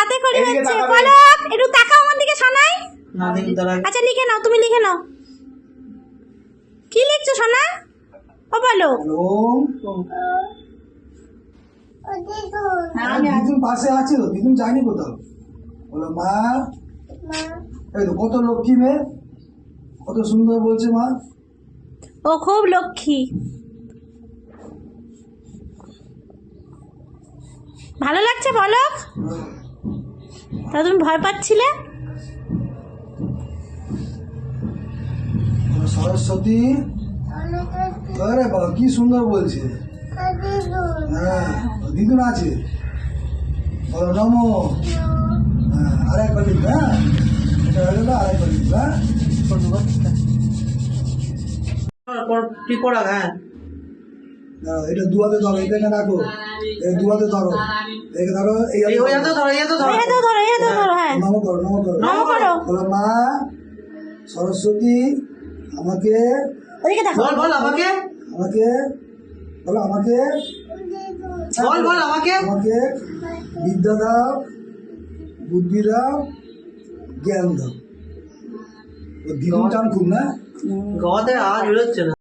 হাতে খড়ি হচ্ছে। পলক একটু তাকাও আমার দিকে সোনাই। না দেখি দাঁড়া। আচ্ছা লিখে নাও, তুমি লিখে নাও। কি লিখছো সোনা? ও পলক দিদুন পাশে আছে তো, দিদুন যায়নি কোথাও। বলো মা। এই তো কত লক্ষ্মী মেয়ে, কত সুন্দর বলছে মা। ও খুব লক্ষ্মী। ভালো লাগছে পলক? তা তুমি ভয় পাচ্ছিলে? সরস্বতী। আরে বাবা কি সুন্দর বলছে। হ্যাঁ দিদুন আছে। বলো নমো। হ্যাঁ আরেকবার লিখবে। হ্যাঁ এটা হয়ে গেল, আরেকবার লিখবে। হ্যাঁ ঠিক করা। হ্যাঁ এটা দুয়াতে ধরো, এটা এখানে রাখো। এই দুয়াতে ধরো, এখানে ধরো। এই ওই হাতে ধরো, এই হাতে ধরো। এই হাতে ধরো, এই হাতে ধরো। হ্যাঁ নমো করো, নমো করো। নমো করো। বলো মা সরস্বতী আমাকে। ওদিকে দেখো। বল বল আমাকে। আমাকে বলো আমাকে। বল বল আমাকে। আমাকে বিদ্যা দাও, বুদ্ধি দাও, জ্ঞান দাও। ও দ্বিগুণ টান খুব না। গাওয়াতে আওয়াজ বেরোচ্ছে না।